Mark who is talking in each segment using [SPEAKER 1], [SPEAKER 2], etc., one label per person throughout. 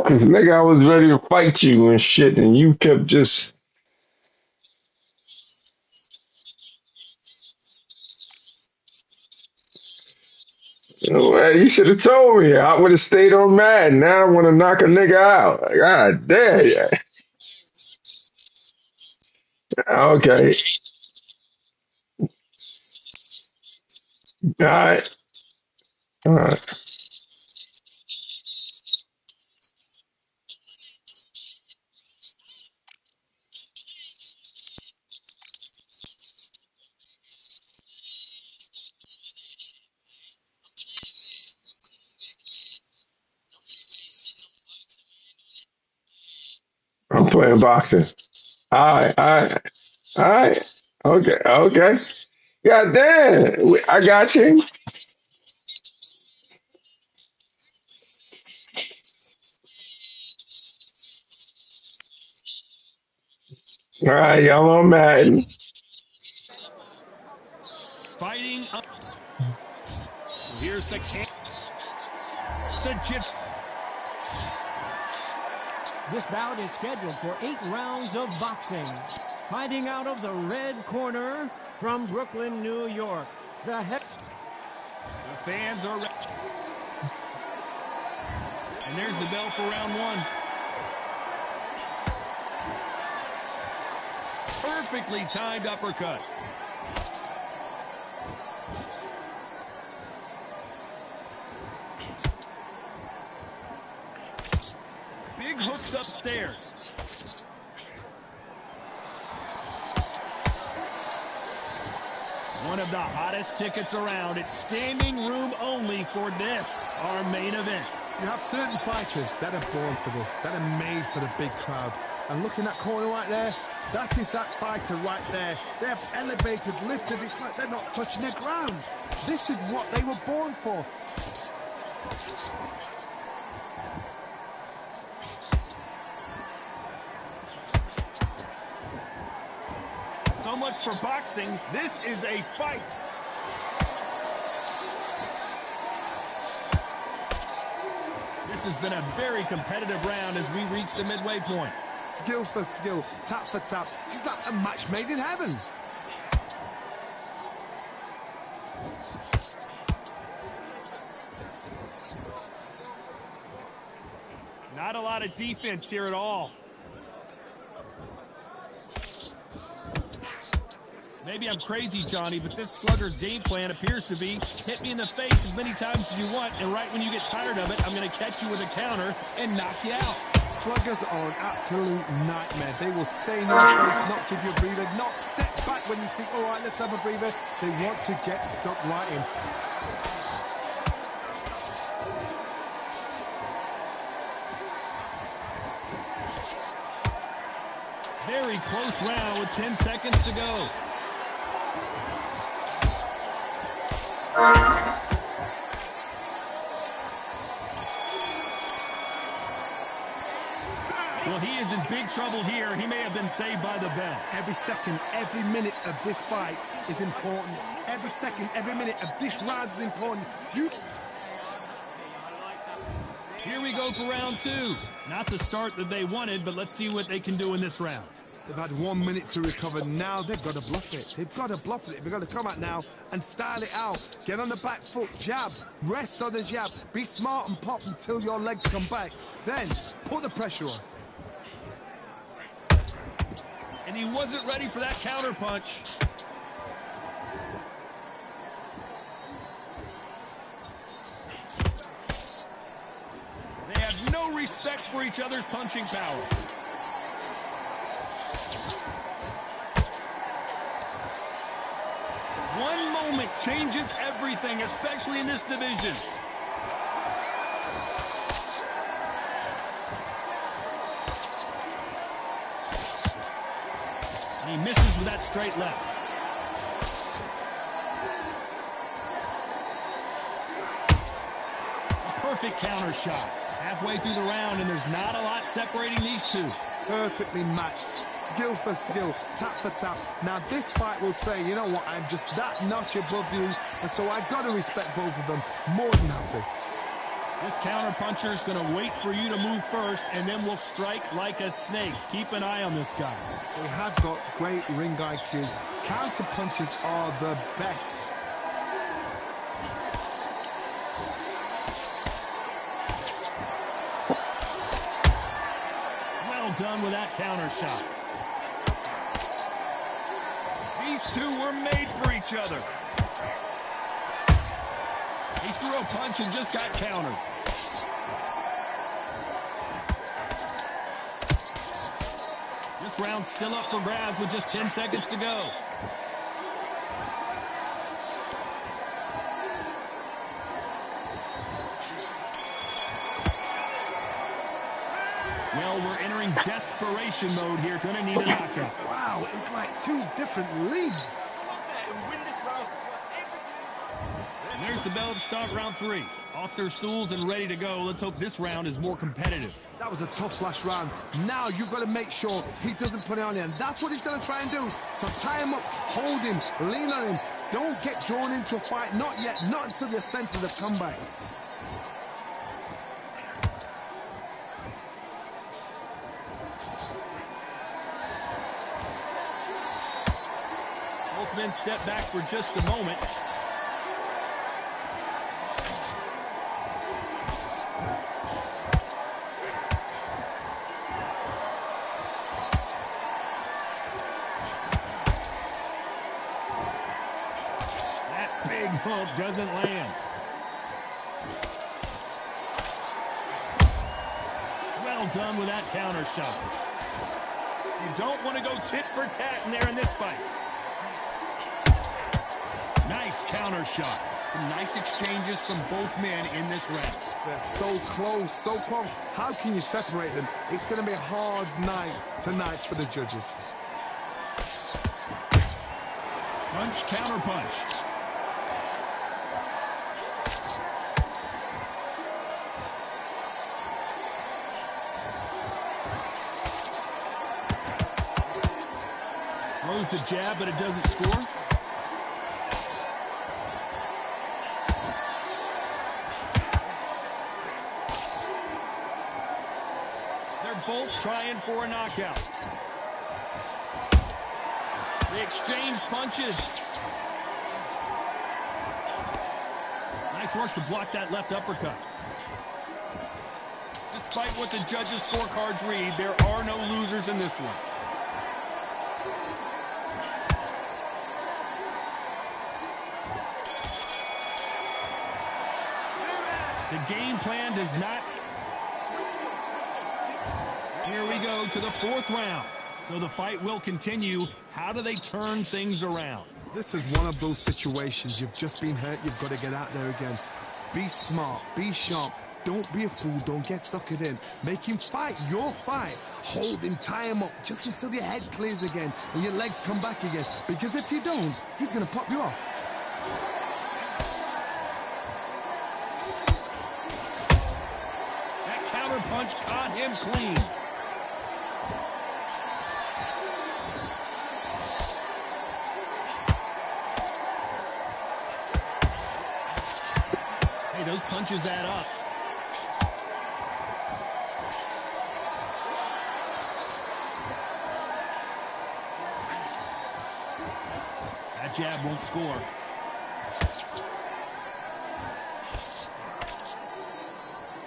[SPEAKER 1] Cause nigga, I was ready to fight you and shit, and you kept just, you know, man, you should have told me. I would have stayed on Madden. Now I want to knock a nigga out. God damn. Yeah. Okay. All right. All right. I'm playing boxing. All right. All right. All right. Okay. Okay. God damn. I got you. All right. Y'all on Madden.
[SPEAKER 2] Fighting up. Here's the kick. The jib.
[SPEAKER 3] This bout is scheduled for 8 rounds of boxing. Fighting out of the red corner from Brooklyn, New York. The
[SPEAKER 2] fans are ready. And there's the bell for round one. Perfectly timed uppercut. Big hooks upstairs. One of the hottest tickets around. It's standing room only for this, our main event.
[SPEAKER 4] You have certain fighters that are born for this, that are made for the big crowd. And look in that corner right there, that is that fighter right there. They have elevated, lifted, it's like they're not touching the ground. This is what they were born for.
[SPEAKER 2] So much for boxing. This is a fight. This has been a very competitive round as we reach the midway point.
[SPEAKER 4] Skill for skill, tap for tap. It's like a match made in heaven.
[SPEAKER 2] Not a lot of defense here at all. Maybe I'm crazy, Johnny, but this slugger's game plan appears to be hit me in the face as many times as you want, and right when you get tired of it, I'm going to catch you with a counter and knock you out.
[SPEAKER 4] Sluggers are an absolute nightmare. They will stay in your face, not give you a breather, not step back when you think, all right, let's have a breather. They want to get stuck right in.
[SPEAKER 2] Very close round with 10 seconds to go. Well, he is in big trouble here. He may have been saved by the bell.
[SPEAKER 4] Every second, every minute of this fight is important. Every second, every minute of this round is important.
[SPEAKER 2] Here we go for round two. Not the start that they wanted, but let's see what they can do in this round.
[SPEAKER 4] They've had 1 minute to recover. Now they've got to bluff it. They've got to bluff it. They've got to come out now and style it out. Get on the back foot, jab, rest on the jab. Be smart and pop until your legs come back. Then put the pressure on.
[SPEAKER 2] And he wasn't ready for that counter punch. They have no respect for each other's punching power. One moment changes everything, especially in this division. And he misses with that straight left. A perfect counter shot. Halfway through the round, and there's not a lot separating these two.
[SPEAKER 4] Perfectly matched, skill for skill, tap for tap. Now this fight will say, you know what, I'm just that notch above you, and so I've got to respect both of them more than happy.
[SPEAKER 2] This counterpuncher is going to wait for you to move first, and then will strike like a snake. Keep an eye on this guy.
[SPEAKER 4] They have got great ring IQ. Counter punches are the best.
[SPEAKER 2] Well done with that counter shot. These two were made for each other. He threw a punch and just got countered. This round's still up for grabs with just 10 seconds to go. Well, we're entering desperation mode here. Gonna need a knockout.
[SPEAKER 4] Wow, it's like two different leagues.
[SPEAKER 2] And there's the bell to start round 3. Off their stools and ready to go. Let's hope this round is more competitive.
[SPEAKER 4] That was a tough last round. Now you've got to make sure he doesn't put it on you, and that's what he's going to try and do. So tie him up, hold him, lean on him. Don't get drawn into a fight. Not yet. Not until your senses have come back.
[SPEAKER 2] Both men step back for just a moment. Big hook doesn't land. Well done with that counter shot. You don't want to go tit for tat in there in this fight. Nice counter shot. Some nice exchanges from both men in this round.
[SPEAKER 4] They're so close, so close. How can you separate them? It's going to be a hard night tonight for the judges.
[SPEAKER 2] Punch, counter punch. Throws the jab, but it doesn't score. They're both trying for a knockout. They exchange punches. Nice work to block that left uppercut. Despite what the judges' scorecards read, there are no losers in this one. The game plan does not... Here we go to the 4th round. So the fight will continue. How do they turn things around?
[SPEAKER 4] This is one of those situations. You've just been hurt. You've got to get out there again. Be smart. Be sharp. Don't be a fool. Don't get suckered in. Make him fight your fight. Hold him. Tie him up just until your head clears again and your legs come back again. Because if you don't, he's going to pop you off.
[SPEAKER 2] That counter punch caught him clean. Hey, those punches add up. That jab won't score.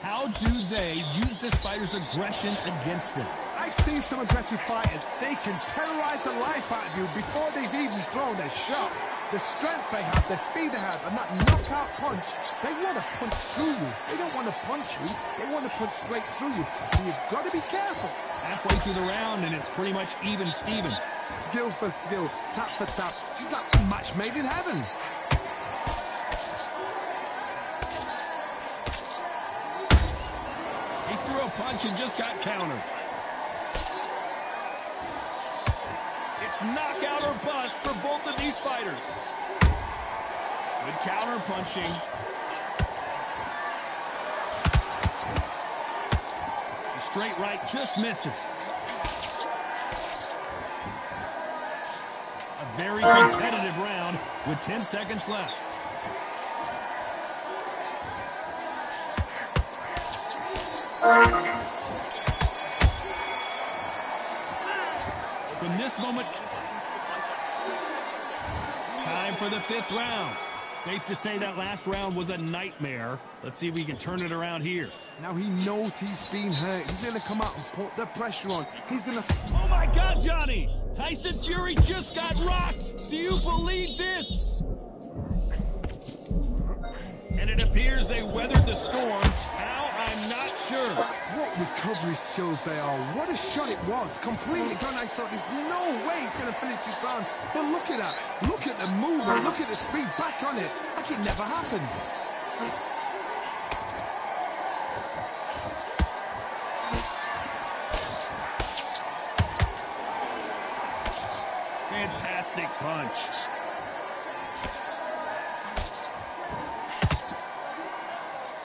[SPEAKER 2] How do they use this fighter's aggression against them?
[SPEAKER 4] I've seen some aggressive fighters. They can terrorize the life out of you before they've even thrown their shot. The strength they have, the speed they have, and that knockout punch, they want to punch through you. They don't want to punch you. They want to punch straight through you. So you've got to be careful.
[SPEAKER 2] Halfway through the round, and it's pretty much even Steven.
[SPEAKER 4] Skill for skill, tap for tap. She's like a match made in heaven.
[SPEAKER 2] He threw a punch and just got countered. It's knockout or bust for both of these fighters. Good counter punching. The straight right just misses. A very competitive round with 10 seconds left. From this moment, time for the 5th round. Safe to say that last round was a nightmare. Let's see if we can turn it around here.
[SPEAKER 4] Now he knows he's been hurt. He's going to come out and put the pressure on. He's going to...
[SPEAKER 2] Oh my God, Johnny! Tyson Fury just got rocked! Do you believe this? And it appears they weathered the storm. How? I'm not sure.
[SPEAKER 4] What recovery skills they are. What a shot it was. Completely gone. I thought there's no way he's going to finish this round. But look at that. Look at the movement. Look at the speed. Back on it. Like it never happened.
[SPEAKER 2] Fantastic punch.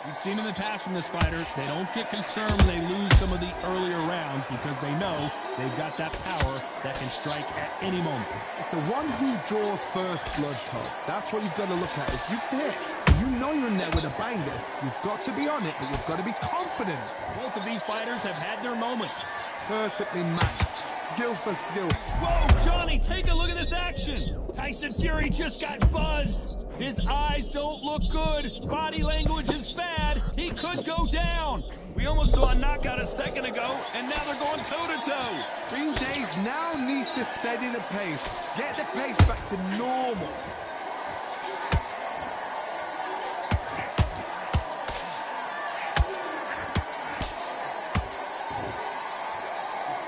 [SPEAKER 2] We've seen in the past from this fighter, they don't get concerned when they lose some of the earlier rounds because they know they've got that power that can strike at any moment.
[SPEAKER 4] It's the one who draws first blood, Todd. That's what you've got to look at. If you hit, you know you're in there with a banger. You've got to be on it, but you've got to be confident.
[SPEAKER 2] Both of these fighters have had their moments.
[SPEAKER 4] Perfectly matched. Skill for skill.
[SPEAKER 2] Whoa, Johnny, take a look at this action. Tyson Fury just got buzzed. His eyes don't look good. Body language is bad. He could go down. We almost saw a knockout a second ago, and now they're going toe-to-toe.
[SPEAKER 4] Green Days now needs to steady the pace. Get the pace back to normal.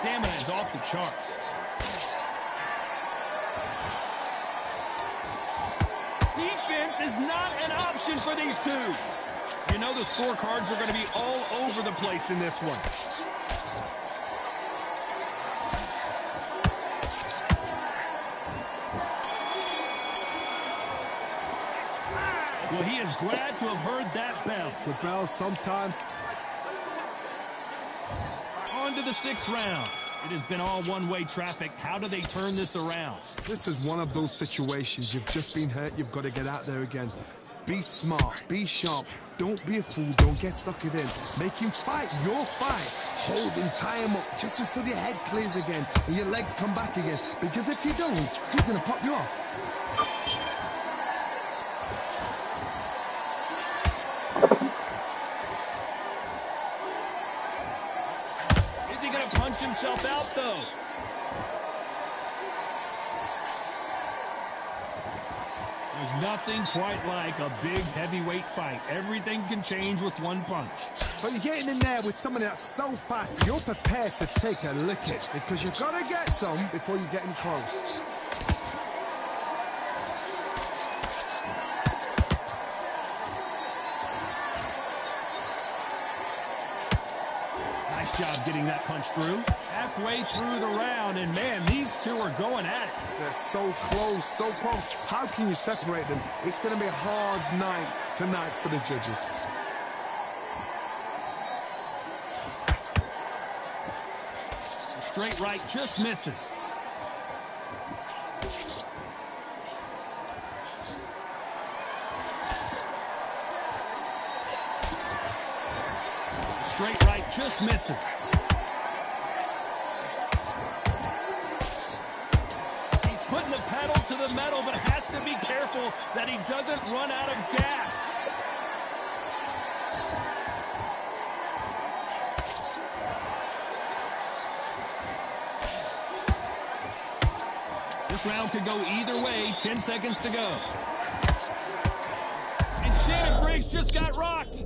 [SPEAKER 2] Stamina is off the charts. Defense is not an option for these two. You know the scorecards are going to be all over the place in this one. Well, he is glad to have heard that bell.
[SPEAKER 4] The bell sometimes...
[SPEAKER 2] On to the 6th round. It has been all one-way traffic. How do they turn this around?
[SPEAKER 4] This is one of those situations. You've just been hurt. You've got to get out there again. Be smart. Be sharp. Don't be a fool. Don't get suckered in. Make him fight your fight. Hold him, tie him up just until your head clears again and your legs come back again. Because if you don't, he's going to pop you off.
[SPEAKER 2] Punch himself out, though. There's nothing quite like a big heavyweight fight. Everything can change with one punch.
[SPEAKER 4] But you're getting in there with someone that's so fast, you're prepared to take a licking because you've got to get some before you get in close.
[SPEAKER 2] Nice job getting that punch through. Halfway through the round, and man, these two are going at it.
[SPEAKER 4] They're so close, so close. How can you separate them? It's going to be a hard night tonight for the judges.
[SPEAKER 2] The straight right just misses. Straight right just misses. He's putting the pedal to the metal, but has to be careful that he doesn't run out of gas. This round could go either way. 10 seconds to go. And Shannon Briggs just got rocked.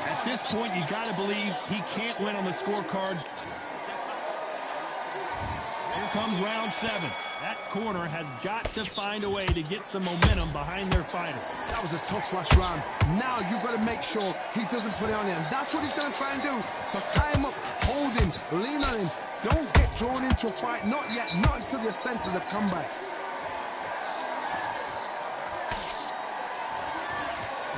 [SPEAKER 2] At this point, you got to believe he can't win on the scorecards. Here comes round 7. That corner has got to find a way to get some momentum behind their fighter.
[SPEAKER 4] That was a tough last round. Now you've got to make sure he doesn't put it on him. That's what he's going to try and do. So tie him up, hold him, lean on him. Don't get drawn into a fight. Not yet. Not until your senses have come back.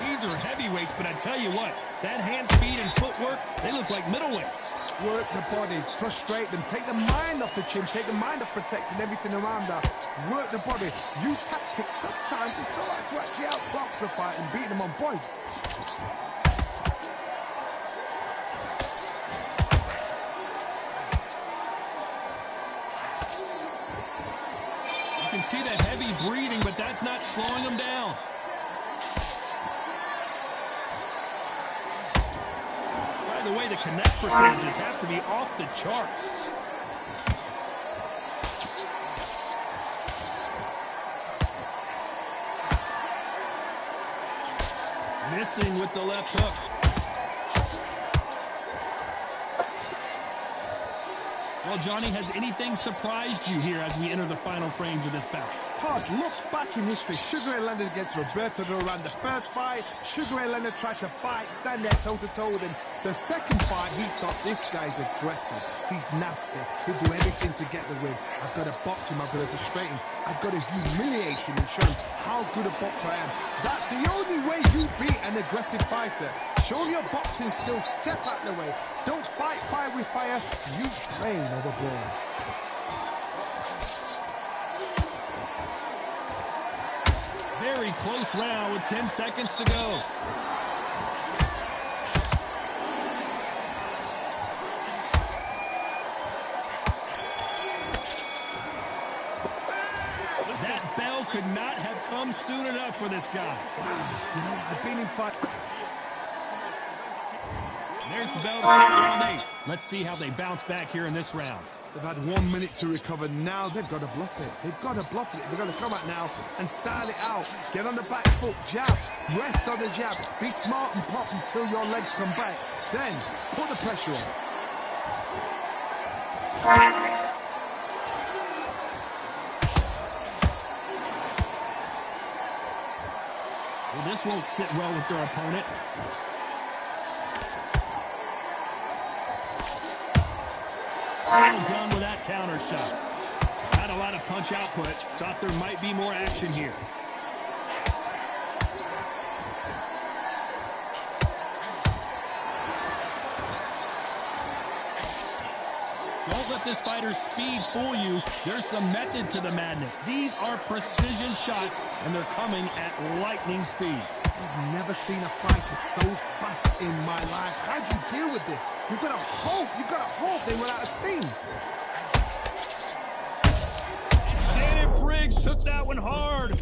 [SPEAKER 2] These are heavyweights, but I tell you what, That hand speed and footwork, they look like middleweights.
[SPEAKER 4] Work the body, frustrate them, take the mind off the chin, take the mind off protecting everything around that. Work the body, use tactics. Sometimes it's all right to actually outbox a fight and beat them on points.
[SPEAKER 2] You can see that heavy breathing, but that's not slowing him down. By the way, the connect percentages have to be off the charts. Missing with the left hook. Well, Johnny, has anything surprised you here as we enter the final frames of this bout?
[SPEAKER 4] Todd, look back in history. Sugar Ray Leonard against Roberto Duran. The first fight, Sugar Ray Leonard tried to fight, stand there toe-to-toe with him. The second fight, he thought, this guy's aggressive. He's nasty. He'll do anything to get the win. I've got to box him. I've got to frustrate him. I've got to humiliate him and show him how good a boxer I am. That's the only way you beat an aggressive fighter. Show him your boxing skills. Step out the way. Don't fight fire with fire. Use brain over brawn.
[SPEAKER 2] Very close round with 10 seconds to go. That bell could not have come soon enough for this guy.
[SPEAKER 4] You know, I've been in fight.
[SPEAKER 2] There's the bell to start round 8. Let's see how they bounce back here in this round.
[SPEAKER 4] They've had 1 minute to recover. Now they've got to bluff it. They've got to bluff it. They've got to come out now and style it out. Get on the back foot, jab, rest on the jab. Be smart and pop until your legs come back. Then put the pressure on.
[SPEAKER 2] Well, this won't sit well with their opponent. Well done with that counter shot. Had a lot of punch output. Thought there might be more action here. Don't let this fighter's speed fool you. There's some method to the madness. These are precision shots, and they're coming at lightning speed.
[SPEAKER 4] I've never seen a fighter so fast in my life. How do you deal with this? You've got to hope they run out of steam.
[SPEAKER 2] Shannon Briggs took that one hard.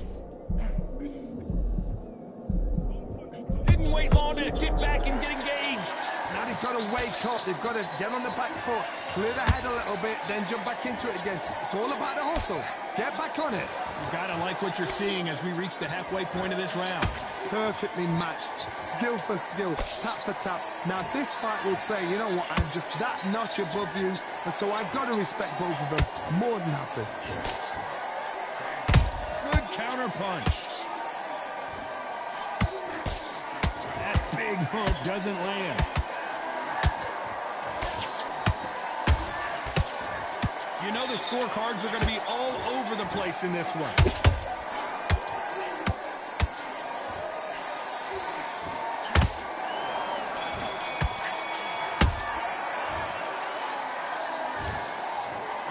[SPEAKER 2] Didn't wait long to get back and get engaged.
[SPEAKER 4] Now they've got to wake up. They've got to get on the back foot, clear the head a little bit, then jump back into it again. It's all about the hustle. Get back on it.
[SPEAKER 2] You gotta like what you're seeing as we reach the halfway point of this round.
[SPEAKER 4] Perfectly matched, skill for skill, tap for tap. Now this fight will say, you know what, I'm just that notch above you, and so I've got to respect both of them. More than happy.
[SPEAKER 2] Good counter punch. That big hook doesn't land. You know the scorecards are going to be all over the place in this one.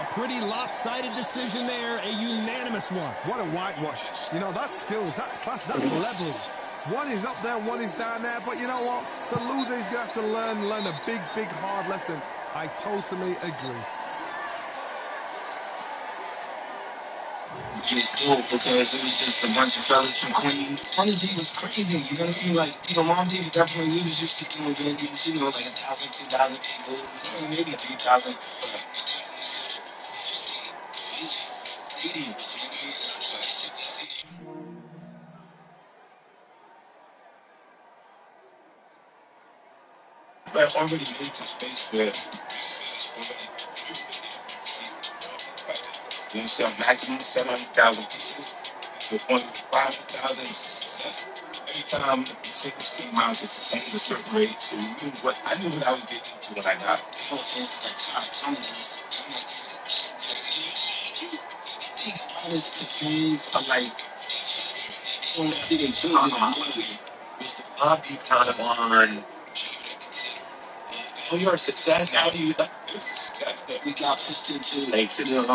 [SPEAKER 2] A pretty lopsided decision there, a unanimous one.
[SPEAKER 4] What a whitewash. You know, that's skills, that's class, that's levels. One is up there, one is down there, but you know what? The loser is going to have to learn a big, hard lesson. I totally agree.
[SPEAKER 5] Just dope because it was just a bunch of fellas from Queens. Honey G was crazy, you know what I mean? Like, you know, Mom G was definitely, we was used to doing venues, you know, like 1,000, 2,000 people, you know, maybe 3,000. But then we said 50 stadiums, you know, but already made to space where you sell maximum 700,000 pieces to a point of 500,000 is a success. Every time the singles came out, it was a certain rate. So you knew what I knew what I was getting into when I got it. No offense, like kind of comments. I'm like, I think honest to fans are like they don't see their children on movie. Mr. Bob kind of on Oh, you're a success. How do you? It's a success. We got pushed into the gym.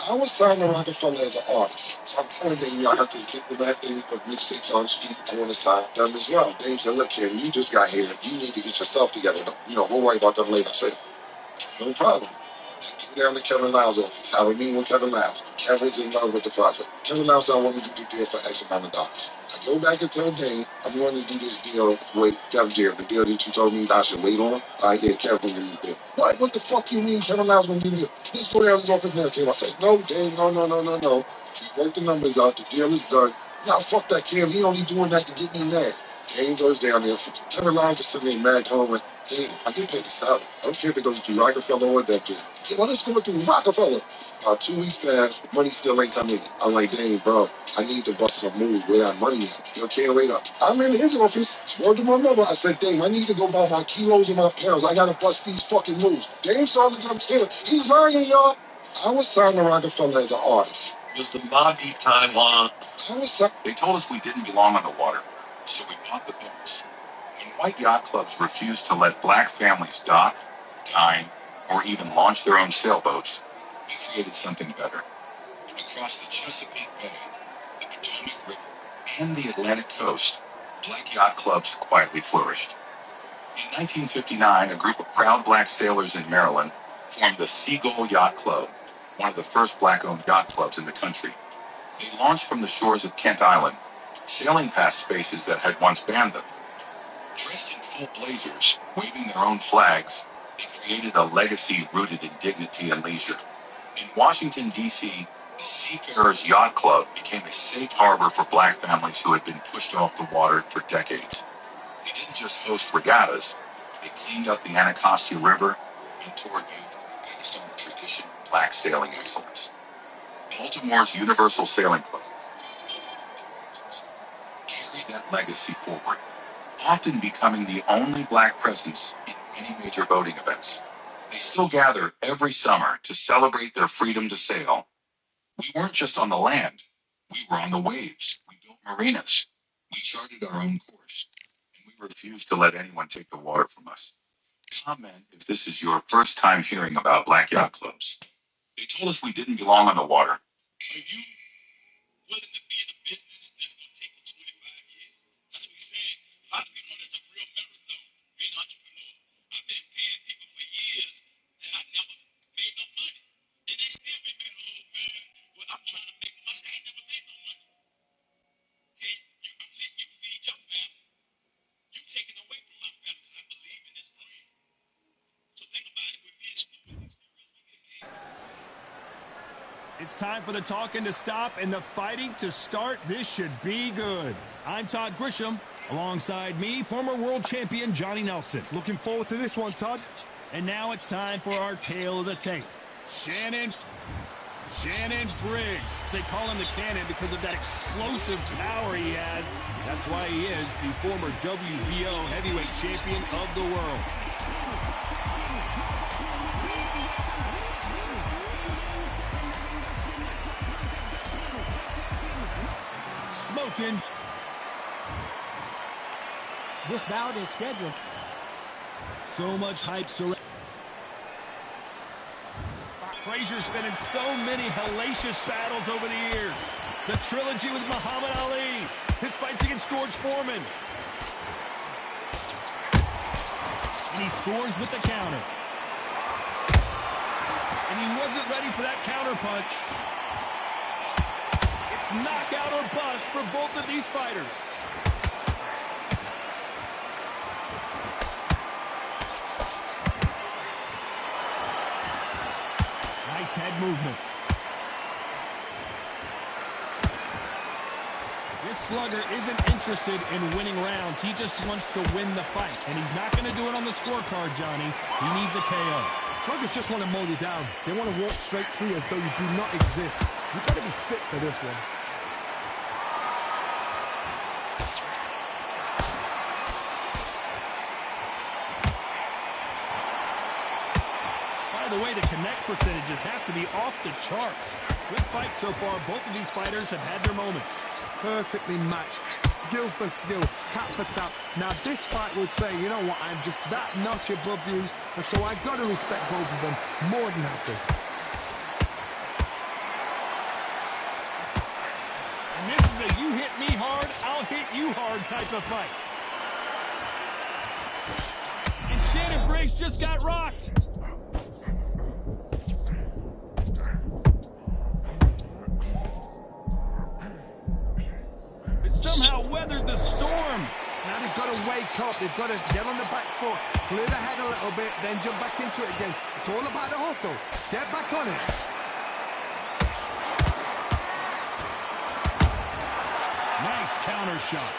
[SPEAKER 5] I was signed to Rockefeller as an artist. So I'm telling them, I got this diplomat thing of mixtapes on the street. I want to sign them as well. Dave said, look, kid, you just got here. You need to get yourself together. We'll worry about them later. I said, no problem. Go down to Kevin Lyle's office. Have a meeting with Kevin Lyles. Kevin's in love with the project. Kevin Lyles said, I want me to do the deal for X amount of dollars. I go back and tell Dane, I'm going to do this deal with Kevin Jerry, the deal that you told me I should wait on. I get Kevin to do the deal. What the fuck you mean Kevin Lyles going to do the deal? Please go down to his office now, Kim. I said, no, Dane, no. We worked the numbers out. The deal is done. Now, fuck that, Kim. He only doing that to get me mad. Dane goes down there. Kevin Lyles is sitting there mad home. Hey, I get paid the salary. I don't care if it goes through Rockefeller or that deal. Hey, well, it's going through Rockefeller. 2 weeks passed, money still ain't coming in. I'm like, dang, bro, I need to bust some moves where that money is. You can't wait up. I'm in his office, word to my mother. I said, dang, I need to go buy my kilos and my pounds. I got to bust these fucking moves. Dave saw me come saying, he's lying, y'all. I was signed to Rockefeller as an artist.
[SPEAKER 6] Was the Bobby timeline?
[SPEAKER 5] They told us we didn't belong on the water, so we bought the boats. When white yacht clubs refused to let black families dock, dine, or even launch their own sailboats, we created something better. Across the Chesapeake Bay, the Potomac River, and the Atlantic coast, black yacht clubs quietly flourished. In 1959, a group of proud black sailors in Maryland formed the Seagull Yacht Club, one of the first black-owned yacht clubs in the country. They launched from the shores of Kent Island, sailing past spaces that had once banned them. Dressed in full blazers, waving their own flags, they created a legacy rooted in dignity and leisure. In Washington, D.C., the Seafarers Yacht Club became a safe harbor for black families who had been pushed off the water for decades. They didn't just host regattas, they cleaned up the Anacostia River and toured youth who passed on the tradition of black sailing excellence. Baltimore's Universal Sailing Club carried that legacy forward, often becoming the only black presence in many major boating events. They still gather every summer to celebrate their freedom to sail. We weren't just on the land, we were on the waves. We built marinas. We charted our own course, and we refused to let anyone take the water from us. Comment if this is your first time hearing about black yacht clubs. They told us we didn't belong on the water. Are you willing to be in a business that's going to take you 25 years? That's what he's saying. A lot of people know this is a real marathon, being an entrepreneur. I've been paying people for years and I never made no money. And they still be saying, oh man, well, I'm trying to make money. I ain't never made no money. Okay, I'm letting you feed your family. You taking away from my family because I believe in this brand. So think about it. With me and these heroes, we get paid.
[SPEAKER 2] It's time for the talking to stop and the fighting to start. This should be good. I'm Todd Grisham. Alongside me, former world champion Johnny Nelson.
[SPEAKER 4] Looking forward to this one, Todd.
[SPEAKER 2] And now it's time for our tale of the tape. Shannon Briggs. They call him the Cannon because of that explosive power he has. That's why he is the former WBO heavyweight champion of the world. Smoking.
[SPEAKER 3] This bout is scheduled.
[SPEAKER 2] So much hype surrounding. Frazier's been in so many hellacious battles over the years. The trilogy with Muhammad Ali. His fights against George Foreman. And he scores with the counter. And he wasn't ready for that counter punch. It's knockout or bust for both of these fighters. Nice head movement. This slugger isn't interested in winning rounds. He just wants to win the fight. And he's not going to do it on the scorecard, Johnny. He needs a KO.
[SPEAKER 4] Sluggers just want to mow you down. They want to walk straight through as though you do not exist. You've got to be fit for this one.
[SPEAKER 2] By the way, the connect percentages have to be off the charts. Good fight so far. Both of these fighters have had their moments.
[SPEAKER 4] Perfectly matched, skill for skill, tap for tap. Now this fight will say, you know what, I'm just that notch above you, and so I've got to respect both of them more than happy.
[SPEAKER 2] And this is a you hit me hard, I'll hit you hard type of fight. And Shannon Briggs just got rocked. Somehow weathered the storm.
[SPEAKER 4] Now they've got to wake up. They've got to get on the back foot, clear the head a little bit, then jump back into it again. It's all about the hustle. Get back on it.
[SPEAKER 2] Nice counter shot.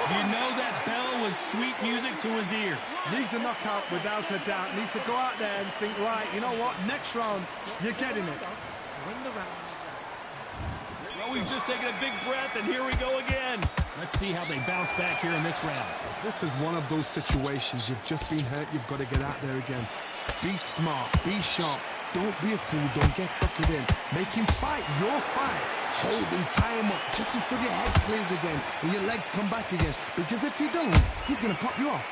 [SPEAKER 2] You know that bell was sweet music to his ears.
[SPEAKER 4] Needs a knockout without a doubt. Needs to go out there and think, right, you know what, next round, you're getting it.
[SPEAKER 2] Well, we've just taken a big breath, and here we go again. Let's see how they bounce back here in this round.
[SPEAKER 4] This is one of those situations. You've just been hurt. You've got to get out there again. Be smart. Be sharp. Don't be a fool. Don't get suckered in. Make him fight your fight. Hold him, tie him up, just until your head clears again and your legs come back again. Because if you don't, he's going to pop you off.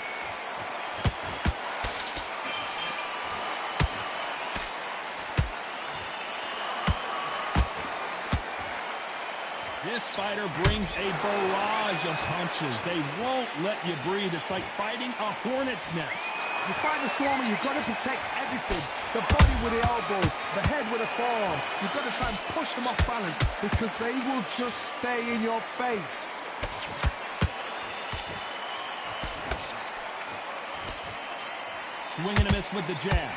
[SPEAKER 2] This fighter brings a barrage of punches. They won't let you breathe. It's like fighting a hornet's nest.
[SPEAKER 4] You fight a swarmer, you've got to protect everything. The body with the elbows, the head with the forearm. You've got to try and push them off balance because they will just stay in your face.
[SPEAKER 2] Swing and a miss with the jab.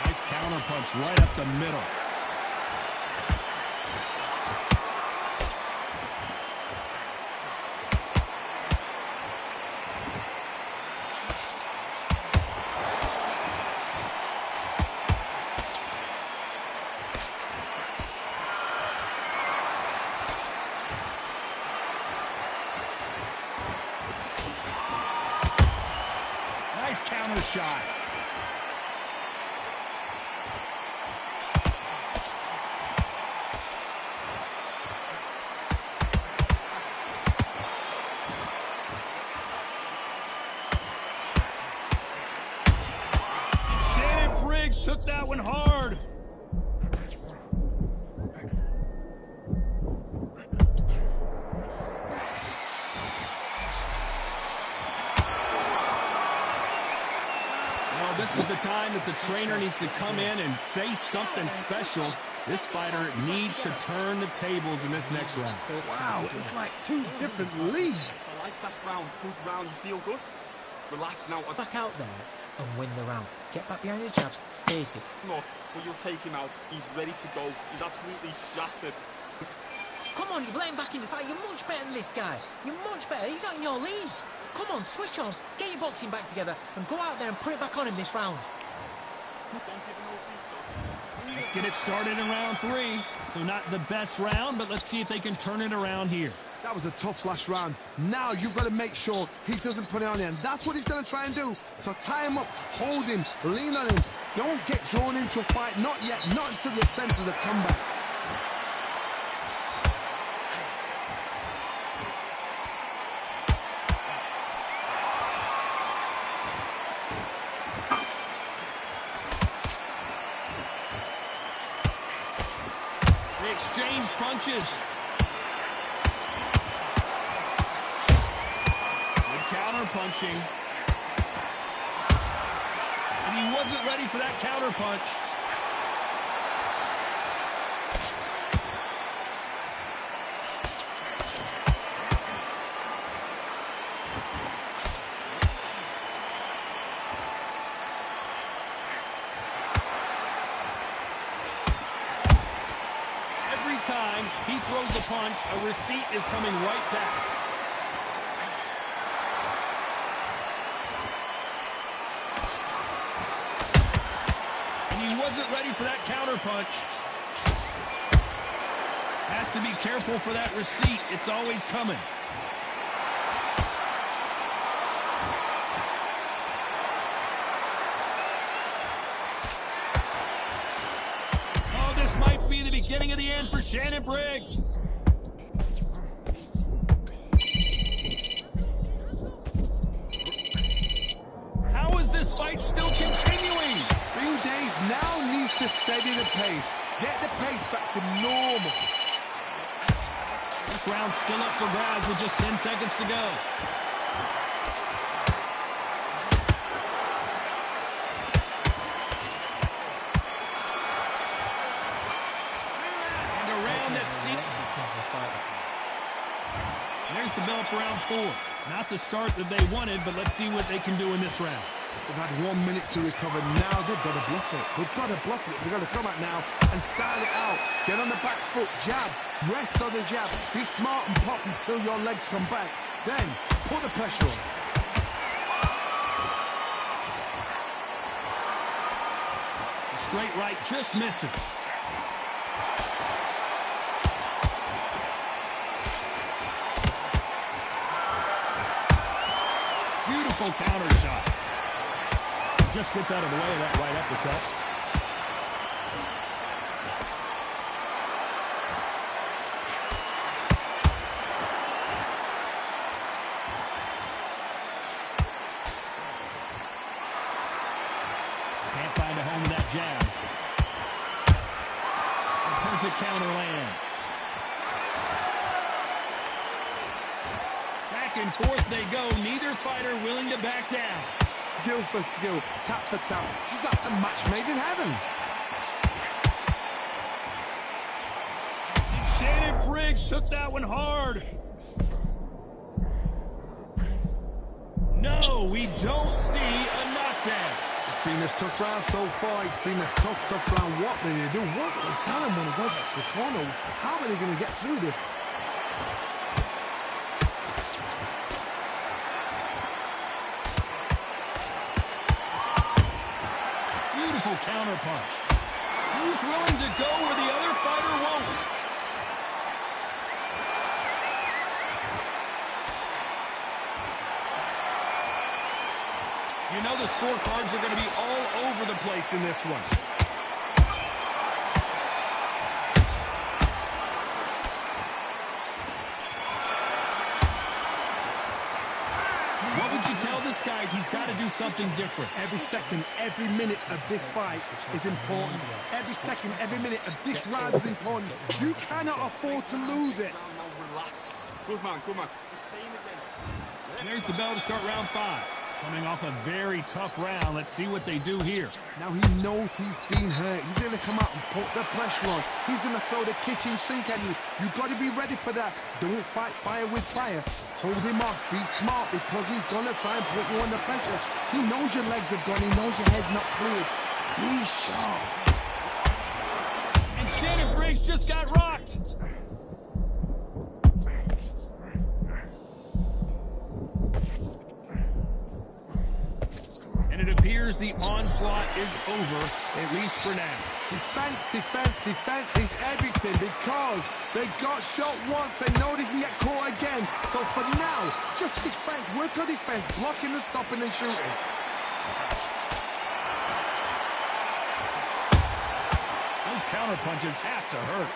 [SPEAKER 2] Nice counter punch right up the middle. Counter shot. Shannon Briggs took that one hard. This is the time that the trainer needs to come in and say something special. This fighter needs to turn the tables in this next round.
[SPEAKER 4] Wow, it's like two different leagues.
[SPEAKER 7] I like that round. Good round. You feel good? Relax now.
[SPEAKER 8] Back out there and win the round. Get back behind the jab. Face it.
[SPEAKER 7] Look, when you'll take him out, he's ready to go. He's absolutely shattered.
[SPEAKER 8] Come on, you've let him back in the fight. You're much better than this guy. You're much better. He's not in your league. Come on, switch on. Get your boxing back together and go out there and put it back on him this round.
[SPEAKER 2] Let's get it started in round 3. So not the best round, but let's see if they can turn it around here.
[SPEAKER 4] That was a tough last round. Now you've got to make sure he doesn't put it on you, and that's what he's going to try and do. So tie him up, hold him, lean on him. Don't get drawn into a fight. Not yet. Not until your senses have come back.
[SPEAKER 2] They exchange punches. Good counter punching. And he wasn't ready for that counter punch. Every time he throws a punch, a receipt is coming right back. wasn't ready for that counter punch. Has to be careful for that receipt. It's always coming. Oh, this might be the beginning of the end for Shannon Briggs. How is this fight still continuing?
[SPEAKER 4] Bean Days now needs to steady the pace. Get the pace back to normal.
[SPEAKER 2] This round's still up for grabs with just 10 seconds to go. And a round that's seen. There's the bell for round 4. Not the start that they wanted, but let's see what they can do in this round.
[SPEAKER 4] They've had 1 minute to recover. Now they've got to bluff it. They've got to bluff it. They've got to come out now and style it out. Get on the back foot, jab, rest on the jab. Be smart and pop until your legs come back. Then put the pressure on.
[SPEAKER 2] The straight right just misses. Beautiful counter shot. Just gets out of the way of that right uppercut. Can't find a home with that jab. A perfect counter lands. Back and forth they go. Neither fighter willing to back down.
[SPEAKER 4] Skill for skill, tap for tap. She's like a match made in heaven.
[SPEAKER 2] Shannon Briggs took that one hard. No, we don't see a knockdown.
[SPEAKER 4] It's been a tough round so far. It's been a tough round. What do they do? What do they tell them when they go back to the corner? How are they going to get through this?
[SPEAKER 2] Counter punch. Who's willing to go where the other fighter won't? You know the scorecards are going to be all over the place in this one. What would you tell this guy? He's got to do something different.
[SPEAKER 4] Every second, every minute of this fight is important. Every second, every minute of this round is important. You cannot afford to lose it.
[SPEAKER 7] Relax. Good man, good man.
[SPEAKER 2] There's the bell to start round 5. Coming off a very tough round. Let's see what they do here.
[SPEAKER 4] Now he knows he's been hurt. He's going to come out and put the pressure on. He's going to throw the kitchen sink at you. You've got to be ready for that. Don't fight fire with fire. Hold him off. Be smart because he's going to try and put you under pressure. He knows your legs have gone. He knows your head's not cleared. Be sharp.
[SPEAKER 2] And Shannon Briggs just got rocked. And it appears the onslaught is over, at least for now.
[SPEAKER 4] Defense, defense, defense is everything because they got shot once. They know they can get caught again. So for now, just defense. Work on defense. Blocking and stopping and shooting.
[SPEAKER 2] Those counter punches have to hurt.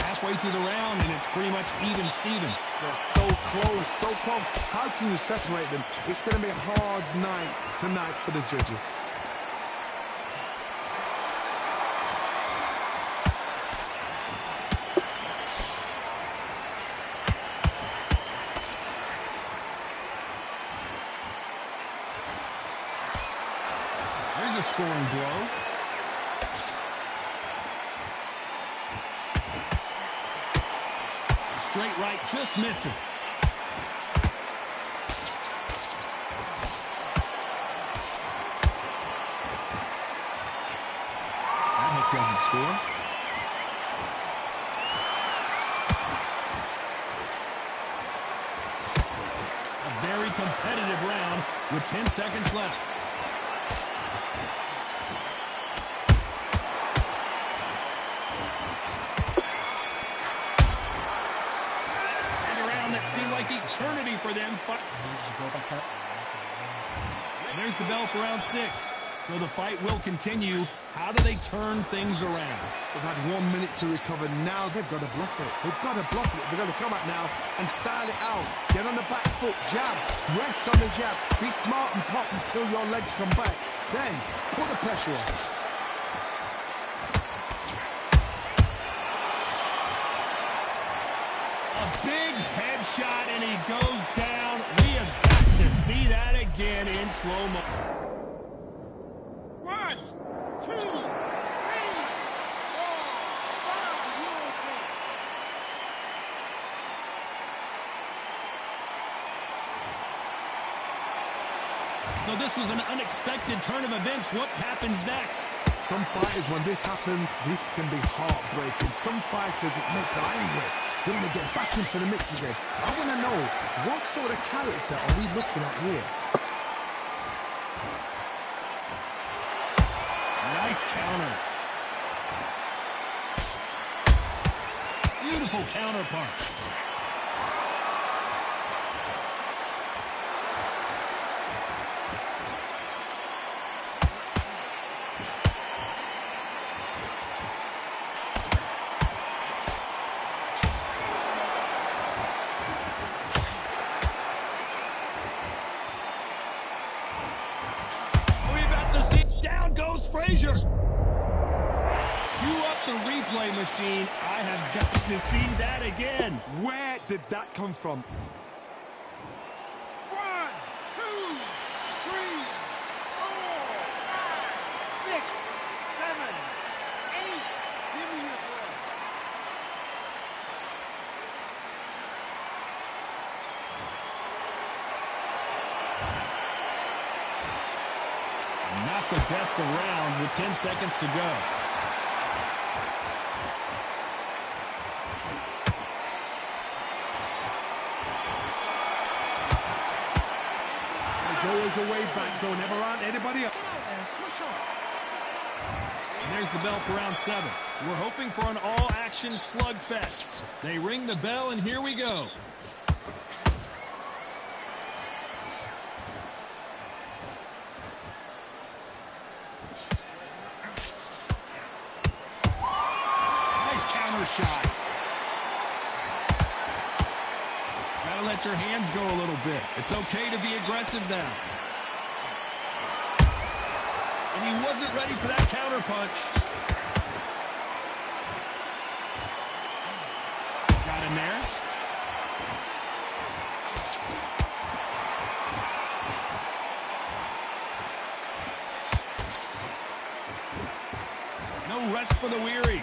[SPEAKER 2] Halfway through the round, and it's pretty much even Steven.
[SPEAKER 4] They're so close, so close. How can you separate them? It's going to be a hard night tonight for the judges.
[SPEAKER 2] There's a scoring blow. Straight right just misses. That hook doesn't score. A very competitive round. with 10 seconds left. And a round that seemed like eternity for them. But there's the bell for round 6. So the fight will continue. How do they turn things around?
[SPEAKER 4] They've had 1 minute to recover. Now they've got to bluff it. They've got to bluff it. They've got to come out now and style it out. Get on the back foot, jab. Rest on the jab. Be smart and pop until your legs come back. Then put the pressure on.
[SPEAKER 2] A big headshot, and he goes down. We have got to see that again in slow-mo.
[SPEAKER 7] 1, 2, 3, 4, 5, USA.
[SPEAKER 2] So this was an unexpected turn of events. What happens next?
[SPEAKER 4] Some fighters, when this happens, this can be heartbreaking. Some fighters, it makes them angry. They want to get back into the mix again. I want to know, what sort of character are we looking at here?
[SPEAKER 2] Nice counter. Beautiful counter punch. Are we about to see? Down goes Frazier. Cue up the replay machine. I have got to see that again.
[SPEAKER 4] Where did that come from?
[SPEAKER 7] 1, 2, 3, 4, 5, 6, 7, 8. Give me your breath.
[SPEAKER 2] Not the best of rounds with 10 seconds to go.
[SPEAKER 4] There's always a way back. Don't ever run anybody up.
[SPEAKER 8] Switch on.
[SPEAKER 2] And there's the bell for round 7. We're hoping for an all-action slugfest. They ring the bell, and here we go. Nice counter shot. Gotta let your hands go a little bit. It's okay to be aggressive now. And he wasn't ready for that counter punch. Got him there. No rest for the weary.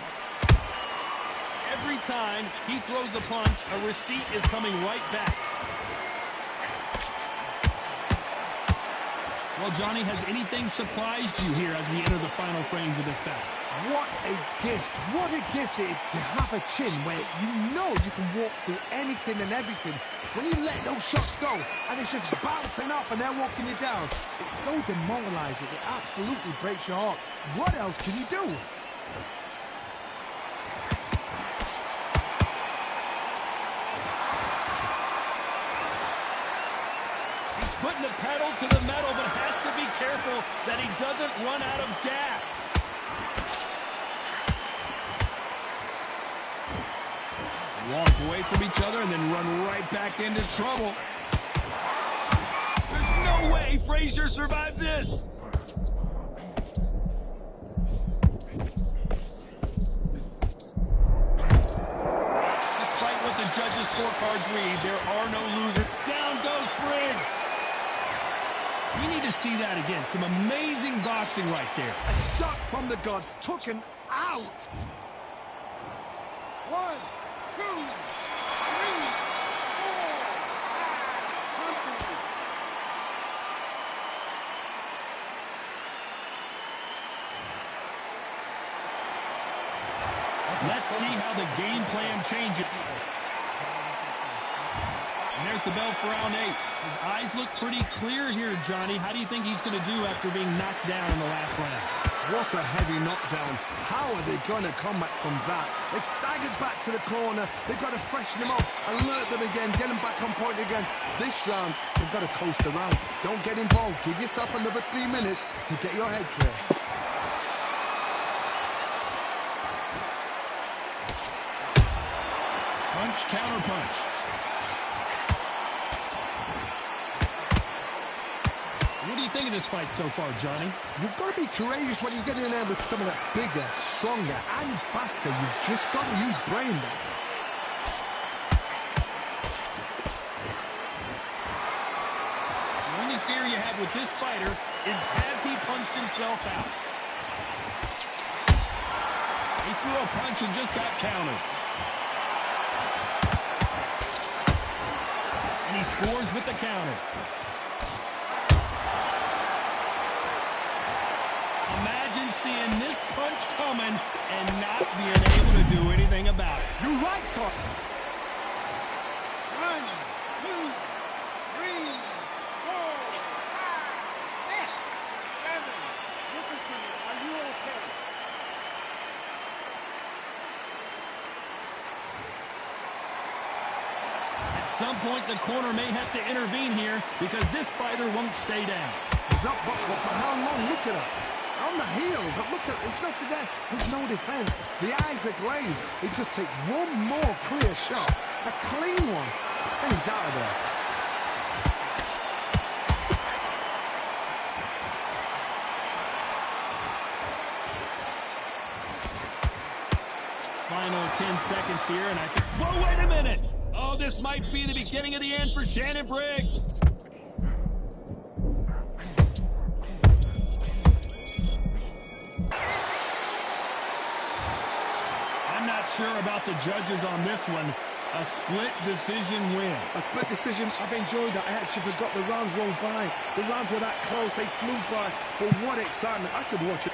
[SPEAKER 2] Every time he throws a punch, a receipt is coming right back. Well, Johnny, has anything surprised you here as we enter the final frames of this battle?
[SPEAKER 4] What a gift. What a gift it is to have a chin where you know you can walk through anything and everything. When you let those shots go and it's just bouncing off and they're walking you down, it's so demoralizing. It absolutely breaks your heart. What else can you do?
[SPEAKER 2] Putting the pedal to the metal, but has to be careful that he doesn't run out of gas. Walk away from each other and then run right back into trouble. There's no way Frazier survives this. Despite what the judges' scorecards read, there are no losers. Down goes Briggs. We need to see that again. Some amazing boxing right there.
[SPEAKER 4] A shot from the gods took him out.
[SPEAKER 7] 1, 2, 3, 4, 5, 6.
[SPEAKER 2] Let's see how the game plan changes. And there's the bell for round 8. His eyes look pretty clear here, Johnny. How do you think he's going to do after being knocked down in the last round?
[SPEAKER 4] What a heavy knockdown. How are they going to come back from that? They staggered back to the corner. They've got to freshen them up, alert them again, get them back on point again. This round, they've got to coast around. Don't get involved. Give yourself another 3 minutes to get your head clear.
[SPEAKER 2] Punch, counter punch. What do you think of this fight so far, Johnny?
[SPEAKER 4] You've got to be courageous when you get in there with someone that's bigger, stronger, and faster. You've just got to use brain there.
[SPEAKER 2] The only fear you have with this fighter is has he punched himself out? He threw a punch and just got countered. And he scores with the counter. Imagine seeing this punch coming and not being able to do anything about it.
[SPEAKER 4] You're right, Todd.
[SPEAKER 7] 1, 2, 3, 4, 5, 6, 7. Listen to me. Are you okay?
[SPEAKER 2] At some point, the corner may have to intervene here because this fighter won't stay down.
[SPEAKER 4] He's up, but for how long? Look at him. On the heels, look at, there's nothing there. There's no defense. The eyes are glazed. It just takes one more clear shot, a clean one, and he's out of there.
[SPEAKER 2] Final 10 seconds here, and I think... Whoa, wait a minute! Oh, this might be the beginning of the end for Shannon Briggs. I'm not sure about the judges on this one. A split decision win.
[SPEAKER 4] A split decision, I've enjoyed that. I actually forgot the rounds rolled by. The rounds were that close, they flew by. But what excitement, I could watch it.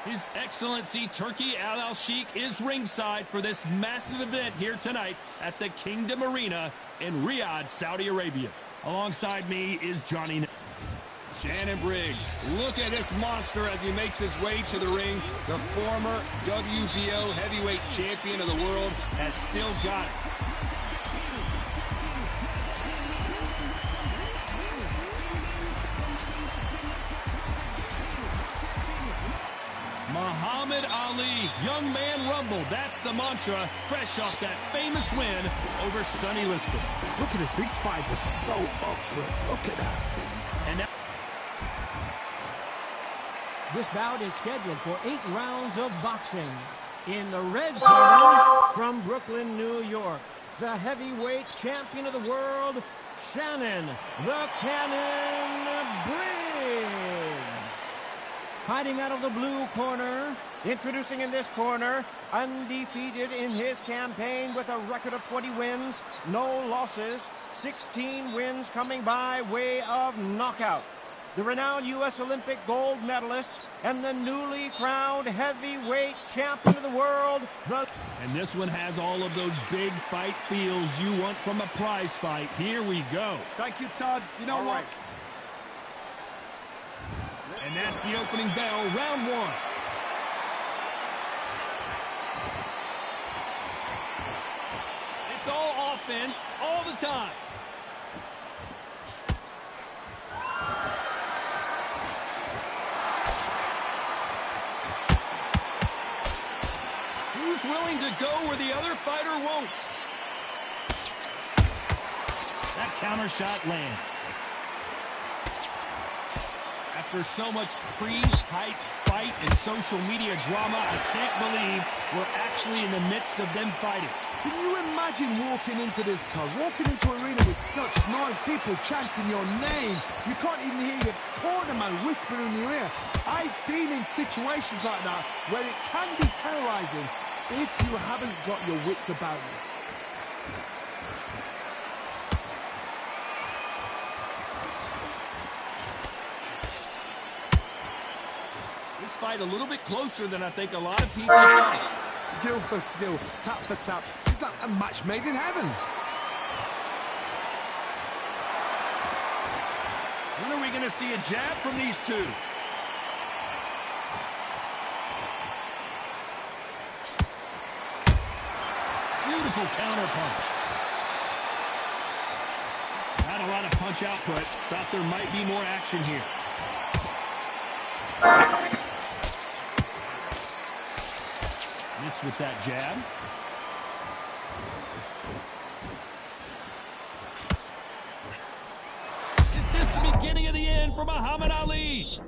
[SPEAKER 2] His Excellency Turki Al-Sheikh is ringside for this massive event here tonight at the Kingdom Arena in Riyadh, Saudi Arabia. Alongside me is Johnny. Shannon Briggs. Look at this monster as he makes his way to the ring. The former WBO heavyweight champion of the world has still got it. Muhammad Ali, young man rumble. That's the mantra, fresh off that famous win over Sonny Liston.
[SPEAKER 4] Look at this. These fights are so up for it. Look at that.
[SPEAKER 2] And now
[SPEAKER 3] This bout is scheduled for 8 rounds of boxing. In the red corner, from Brooklyn, New York, the heavyweight champion of the world, Shannon the Cannon Briggs. Fighting out of the blue corner, introducing in this corner, undefeated in his campaign with a record of 20 wins, no losses, 16 wins coming by way of knockout. The renowned U.S. Olympic gold medalist and the newly crowned heavyweight champion of the world.
[SPEAKER 2] And this one has all of those big fight feels you want from a prize fight. Here we go.
[SPEAKER 4] Thank you, Todd. You know what?
[SPEAKER 2] And that's the opening bell, round 1. It's all offense, all the time. Who's willing to go where the other fighter won't? That counter shot lands. After so much pre-hype fight and social media drama, I can't believe we're actually in the midst of them fighting.
[SPEAKER 4] Can you imagine walking into this, Todd? Walking into an arena with such noise, people chanting your name. You can't even hear your corner man whispering in your ear. I've been in situations like that where it can be terrorizing if you haven't got your wits about you.
[SPEAKER 2] This fight a little bit closer than I think a lot of people thought.
[SPEAKER 4] Skill for skill, tap for tap. It's like a match made in heaven.
[SPEAKER 2] When are we going to see a jab from these two? Beautiful counter punch. Not a lot of punch output. Thought there might be more action here. Miss with that jab. Is this the beginning of the end for Muhammad Ali?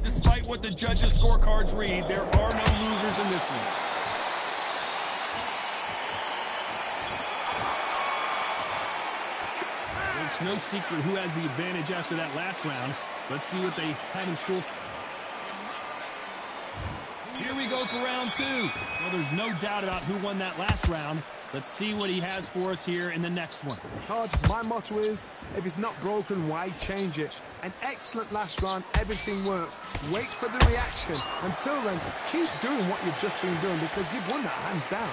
[SPEAKER 2] Despite what the judges' scorecards read, there are no losers in this one. It's no secret who has the advantage after that last round. Let's see what they have in store. Here we go for round 2. Well, there's no doubt about who won that last round. Let's see what he has for us here in the next one.
[SPEAKER 4] Todd, my motto is, if it's not broken, why change it? An excellent last round, everything works. Wait for the reaction. Until then, keep doing what you've just been doing because you've won that hands down.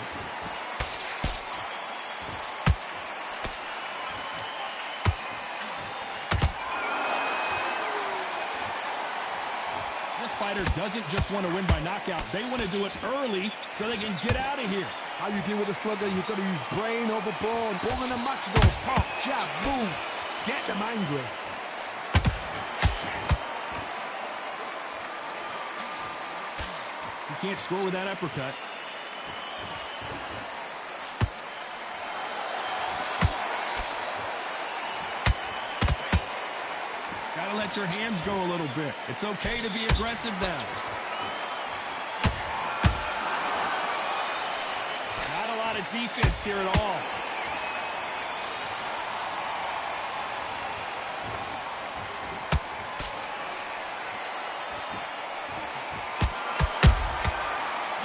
[SPEAKER 2] Fighter doesn't just want to win by knockout. They want to do it early so they can get out of here.
[SPEAKER 4] How you deal with a slugger, you've got to use brain over brawn. Ball in a matador, pop, jab, move. Get them angry.
[SPEAKER 2] You can't score with that uppercut. Gotta let your hands go a little bit. It's okay to be aggressive now. Not a lot of defense here at all.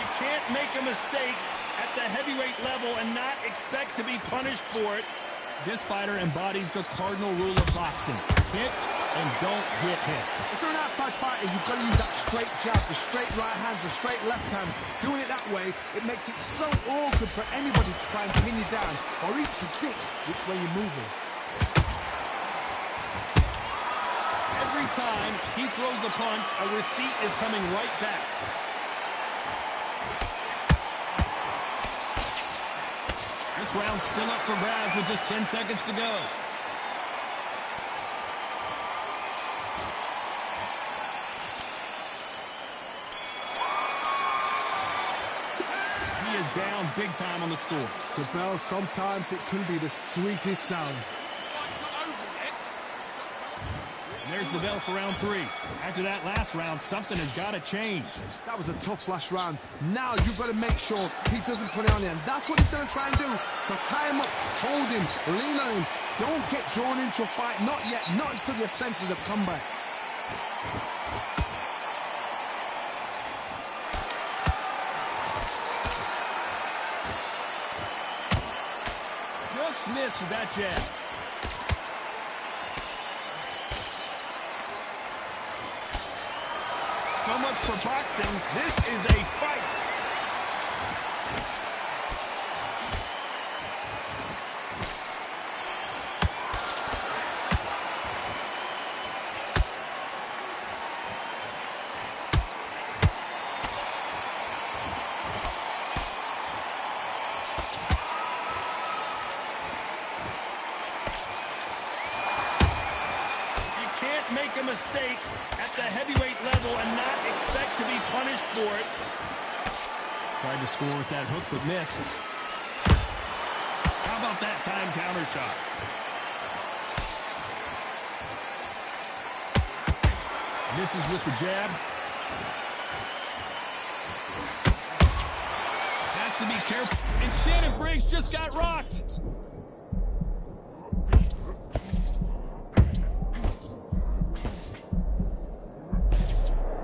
[SPEAKER 2] You can't make a mistake at the heavyweight level and not expect to be punished for it. This fighter embodies the cardinal rule of boxing. Hit and don't get hit.
[SPEAKER 4] If you're an outside fighter, you've got to use that straight jab, the straight right hands, the straight left hands. Doing it that way, it makes it so awkward for anybody to try and pin you down or even predict which way you're moving.
[SPEAKER 2] Every time he throws a punch, a receipt is coming right back. This round's still up for grabs with just 10 seconds to go. He is down big time on the scores.
[SPEAKER 4] The bell, sometimes it can be the sweetest sound.
[SPEAKER 2] And there's the bell for round 3. After that last round, something has got to change.
[SPEAKER 4] That was a tough last round. Now you've got to make sure he doesn't put it on you, and that's what he's going to try and do. So tie him up, hold him, lean on him. Don't get drawn into a fight. Not yet. Not until your senses have come back.
[SPEAKER 2] Just missed with that jab. So much for boxing. This is a fight. You can't make a mistake at the heavyweight level and not expect to be punished for it. Tried to score with that hook, but missed. How about that time counter shot? Misses with the jab. Has to be careful. And Shannon Briggs just got rocked.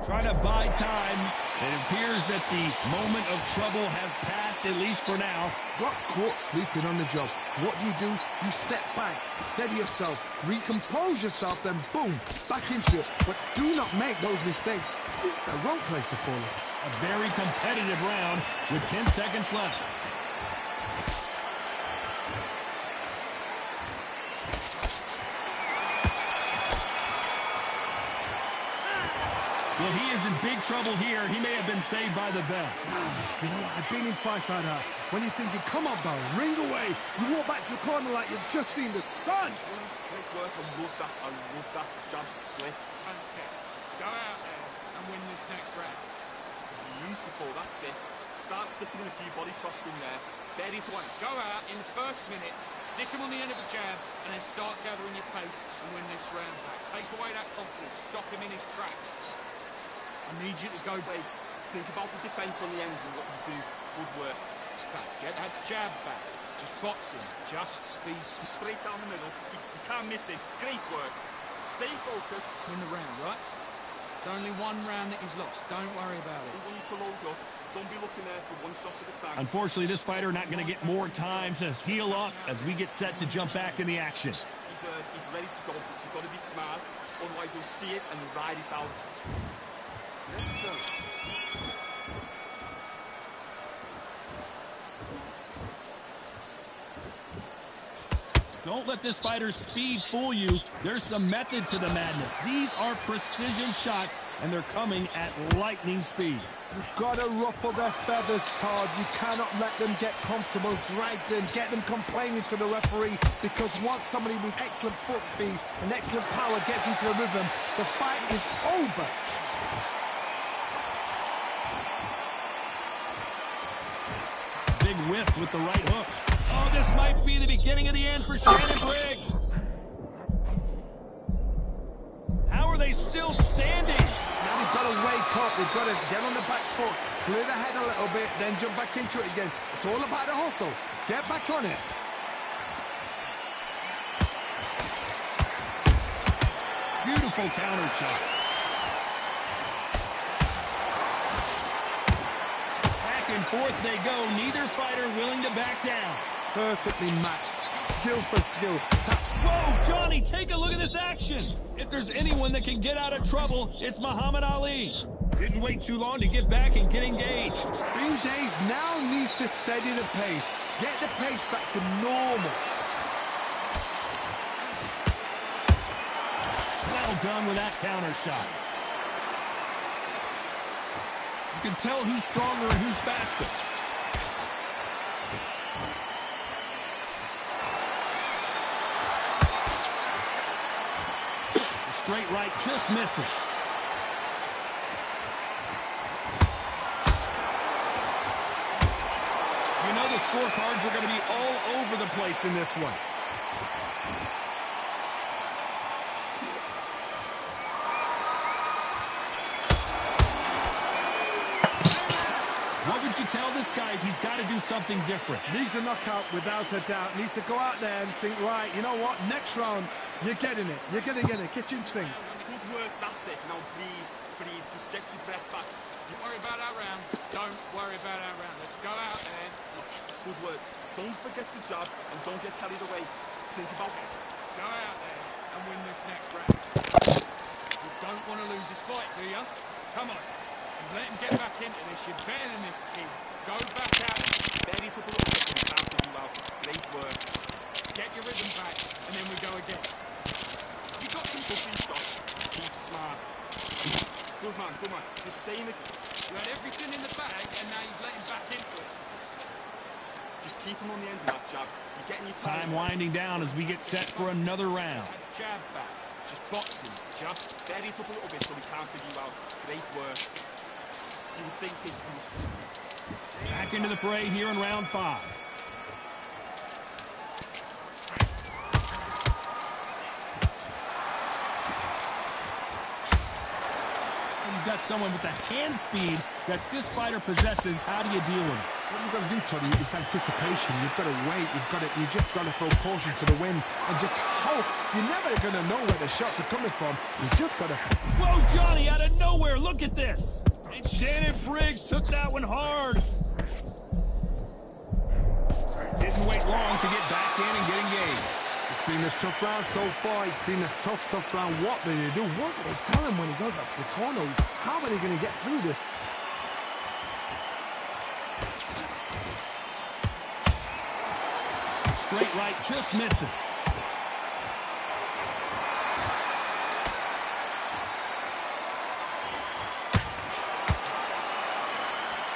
[SPEAKER 2] Trying to buy time. It appears that the moment of trouble has passed, at least for now.
[SPEAKER 4] Got caught sleeping on the job. What do? You step back, steady yourself, recompose yourself, then boom, back into it. But do not make those mistakes. This is the wrong place to fall asleep.
[SPEAKER 2] A very competitive round with 10 seconds left. Well, he is in big trouble here. He may have been saved by the bell.
[SPEAKER 4] You know what? I've been in fights like that. When you're thinking, come on, bell, ring away. You walk back to the corner like you've just seen the sun.
[SPEAKER 7] Great work. I love that. I love that. Jab slip.
[SPEAKER 9] Okay, go out there and win this next round.
[SPEAKER 7] Beautiful. That's it. Start sticking in a few body shots in there. There is one.
[SPEAKER 9] Go out in the first minute, stick him on the end of a jab, and then start gathering your pace and win this round back. Take away that confidence. Stop him in his tracks. I need you to go big.
[SPEAKER 7] Think about the defense on the end and what you do. Good work.
[SPEAKER 9] Just back. Get that jab back. Just box him. Just be
[SPEAKER 7] Straight down the middle. You can't miss it. Great work. Stay focused.
[SPEAKER 9] in the round, right? It's only one round that he's lost. Don't worry about it.
[SPEAKER 7] You need to load up. Don't be looking there for one shot at a time.
[SPEAKER 2] Unfortunately, this fighter not going to get more time to heal up as we get set to jump back in the action.
[SPEAKER 7] He's ready to go, but you've got to be smart. Otherwise, you'll see it and you'll ride it out. Let's go.
[SPEAKER 2] Don't let this fighter's speed fool you. There's some method to the madness. These are precision shots, and they're coming at lightning speed.
[SPEAKER 4] You've got to ruffle their feathers, Todd. You cannot let them get comfortable, drag them, get them complaining to the referee, because once somebody with excellent foot speed and excellent power gets into the rhythm, the fight is over.
[SPEAKER 2] Big whiff with the right hook. Oh, this might be the beginning of the end for Shannon Briggs. How are they still standing?
[SPEAKER 4] Now they've got to wake up. They've got to get on the back foot, clear the head a little bit, then jump back into it again. It's all about the hustle. Get back on it.
[SPEAKER 2] Beautiful counter shot. Back and forth they go. Neither fighter willing to back down.
[SPEAKER 4] Perfectly matched. Skill for skill.
[SPEAKER 2] Whoa, Johnny, take a look at this action. If there's anyone that can get out of trouble, it's Muhammad Ali. Didn't wait too long to get back and get engaged.
[SPEAKER 4] Bing Days now needs to steady the pace. Get the pace back to normal.
[SPEAKER 2] Well done with that counter shot. You can tell who's stronger and who's faster. The straight right just misses. You know the scorecards are going to be all over the place in this one. What would you tell this guy if he's got to do something different?
[SPEAKER 4] Needs a knockout without a doubt. Needs to go out there and think, right, you know what? Next round, you're getting it. You're going to get it. Kitchen sink.
[SPEAKER 7] Good work, that's it. Now breathe, just get your breath back. You worry about our round, don't worry about our round. Let's go out there. Good work. Don't forget the jab and don't get carried away. Think about it. Go out there and win this next round. You don't want to lose this fight, do you? Come on. Let him get back into this. You're better than this, kid. Go back out. Bury it up a little bit and counter you out. Great work. Get your rhythm back, and then we go again. You got some cooking shots. Keep smart. Good man, good man. Just saying it. You had everything in the bag, and now you've let him back into it. Just keep him on the end of that jab. You're getting your
[SPEAKER 2] time winding down as we get set for another round.
[SPEAKER 7] Jab back. Just boxing. Jab. Bury it up a little bit so we can't figure you out. Great work. You were thinking he was...
[SPEAKER 2] Back into the fray here in round 5. You've got someone with the hand speed that this fighter possesses. How do you deal with it?
[SPEAKER 4] What you've got to do, Tony, is anticipation. You've got to wait. You just got to throw caution to the wind and just hope. You're never going to know where the shots are coming from. You just got to...
[SPEAKER 2] Whoa, Johnny, out of nowhere. Look at this. And Shannon Briggs took that one hard. Didn't wait long to get back in and get engaged.
[SPEAKER 4] It's been a tough round so far. It's been a tough round. What do they do? What do they tell him when he goes back to the corner? How are they going to get through this?
[SPEAKER 2] Straight right just misses.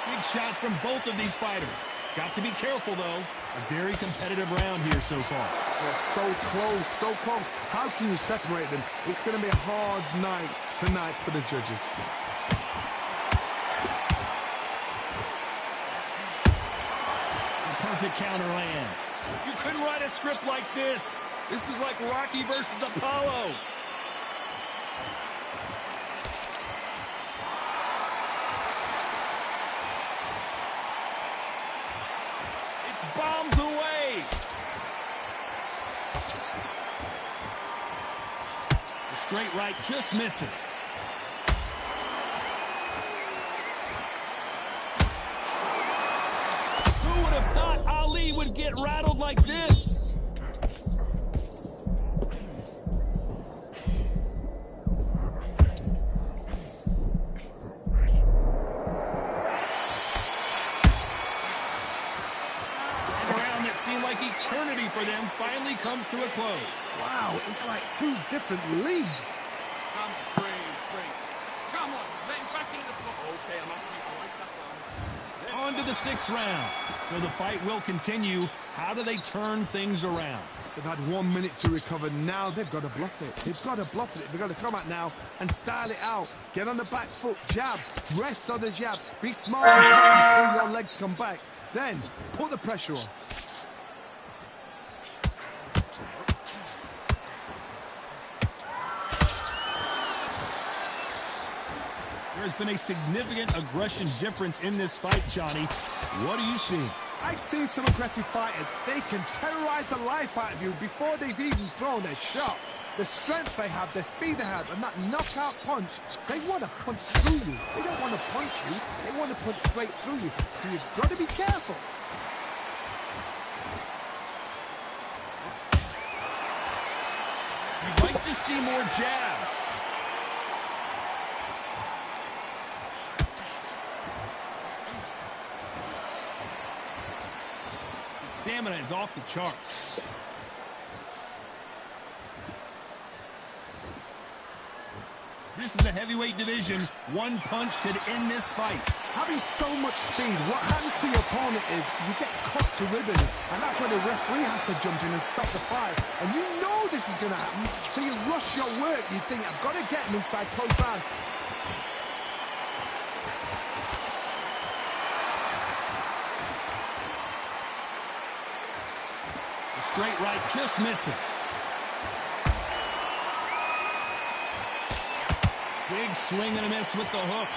[SPEAKER 2] Big shots from both of these fighters. Got to be careful, though. A very competitive round here so far.
[SPEAKER 4] They're so close, so close. How can you separate them? It's going to be a hard night tonight for the judges.
[SPEAKER 2] Perfect counter lands. You couldn't write a script like this. This is like Rocky versus Apollo. It's bombs away. The straight right just misses. Ali would get rattled like this. A round that seemed like eternity for them finally comes to a close.
[SPEAKER 4] Wow, it's like two different leagues.
[SPEAKER 7] Come, breathe. Come on, let him back into the floor. Okay, I'm happy. I like that one.
[SPEAKER 2] On to the 6th round. So the fight will continue. How do they turn things around?
[SPEAKER 4] They've had 1 minute to recover. Now they've got to bluff it. They've got to bluff it. They've got to come out now and style it out. Get on the back foot, jab, rest on the jab. Be smart and pop until your legs come back. Then put the pressure on.
[SPEAKER 2] There's been a significant aggression difference in this fight, Johnny. What do you see?
[SPEAKER 4] I've seen some aggressive fighters. They can terrorize the life out of you before they've even thrown a shot. The strength they have, the speed they have, and that knockout punch, they want to punch through you. They don't want to punch you. They want to punch straight through you. So you've got to be careful.
[SPEAKER 2] like to see more jabs. His stamina is off the charts. This is the heavyweight division. One punch could end this fight.
[SPEAKER 4] Having so much speed, what happens to your opponent is you get cut to ribbons, and that's when the referee has to jump in and stop the fight. And you know this is going to happen, so you rush your work. You think, I've got to get him inside close round.
[SPEAKER 2] The straight right just misses. Big swing and a miss with the hook.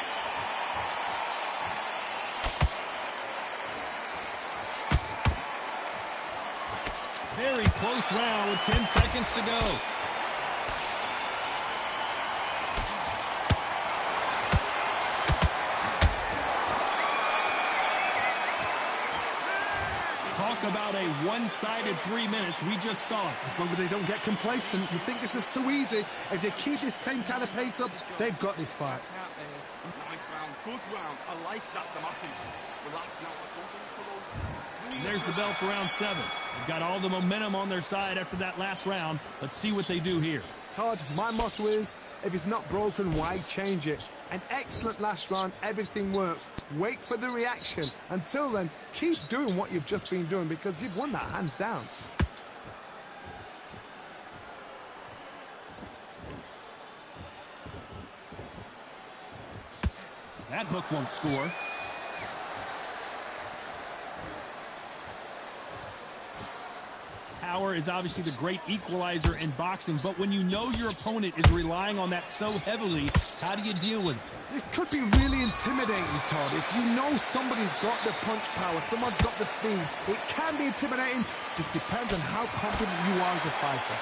[SPEAKER 2] Very close round with 10 seconds to go. Talk about a one-sided 3 minutes. We just saw it.
[SPEAKER 4] As long as they don't get complacent, you think this is too easy. If they keep this same kind of pace up, they've got this fight.
[SPEAKER 7] Nice round, good round. I like that to happen. Relax now.
[SPEAKER 2] And there's the bell for round 7. They've got all the momentum on their side after that last round. Let's see what they do here.
[SPEAKER 4] Todd, my motto is, if it's not broken, why change it? An excellent last round, everything works. Wait for the reaction. Until then, keep doing what you've just been doing because you've won that hands down.
[SPEAKER 2] That hook won't score. Power is obviously the great equalizer in boxing, but when you know your opponent is relying on that so heavily, how do you deal with it?
[SPEAKER 4] This could be really intimidating, Todd. If you know somebody's got the punch power, someone's got the speed, it can be intimidating. Just depends on how confident you are as a fighter.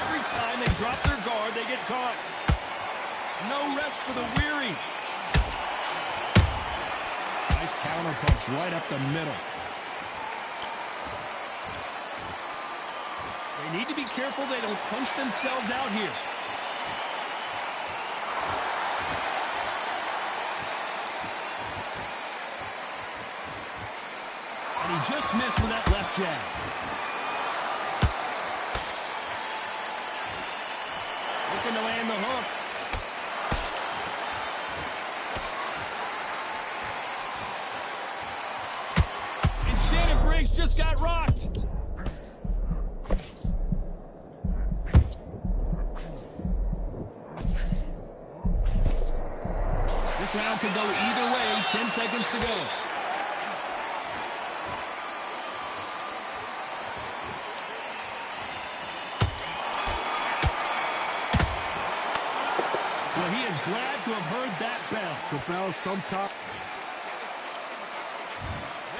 [SPEAKER 2] Every time they drop their guard, they get caught. No rest for the weary. Nice counter punch right up the middle. They need to be careful they don't punch themselves out here. And he just missed with that left jab. Looking to land the hook. Just got rocked. This round could go either way. 10 seconds to go. Well, he is glad to have heard that bell.
[SPEAKER 4] The bell's sometime.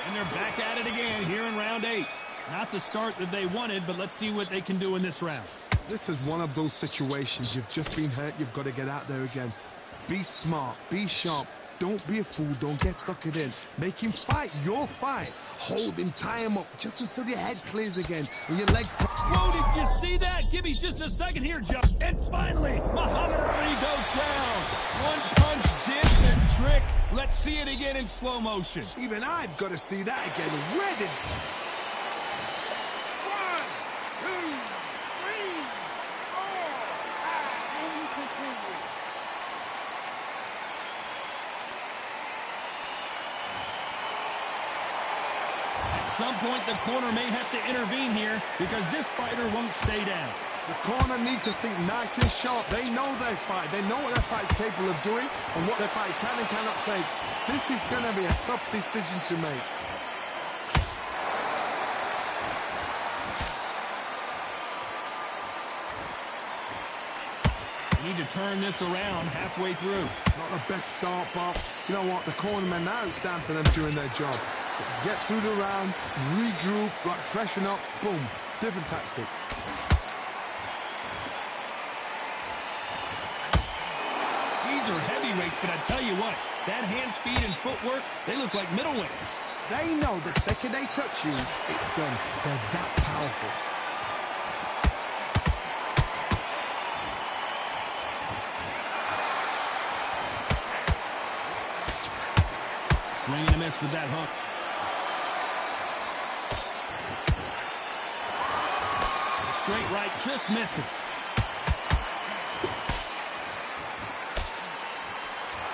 [SPEAKER 2] And they're back at it again here in round 8. Not the start that they wanted, but let's see what they can do in this round.
[SPEAKER 4] This is one of those situations. You've just been hurt. You've got to get out there again. Be smart. Be sharp. Don't be a fool. Don't get suckered in. Make him fight your fight. Hold him. Tie him up just until your head clears again and your legs come.
[SPEAKER 2] Whoa, did you see that? Give me just a second here, John. And finally, Muhammad Ali goes down. One punch did the trick. Let's see it again in slow motion.
[SPEAKER 4] Even I've got to see that again. Where did...
[SPEAKER 2] 1, 2, 3, 4. At some point, the corner may have to intervene here because this fighter won't stay down.
[SPEAKER 4] The corner need to think nice and sharp. They know their fight. They know what their fight's capable of doing and what their fight can and cannot take. This is going to be a tough decision to make.
[SPEAKER 2] You need to turn this around halfway through.
[SPEAKER 4] Not the best start, but you know what? The cornermen now, it's down for them doing their job. Get through the round, regroup, right, freshen up, boom. Different tactics.
[SPEAKER 2] These are heavyweights, but I tell you what, That hand speed and footwork, they look like middleweights.
[SPEAKER 4] They know the second they touch you, it's done. They're that powerful.
[SPEAKER 2] Swing and a miss with that hook. Straight right, just misses.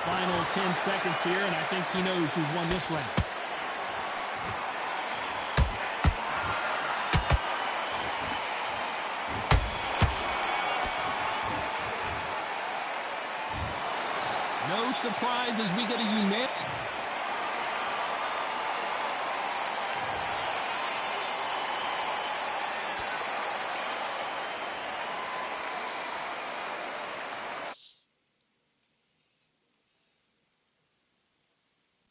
[SPEAKER 2] Final 10 seconds here, and I think he knows who's won this round. No surprise as we get a unanimous.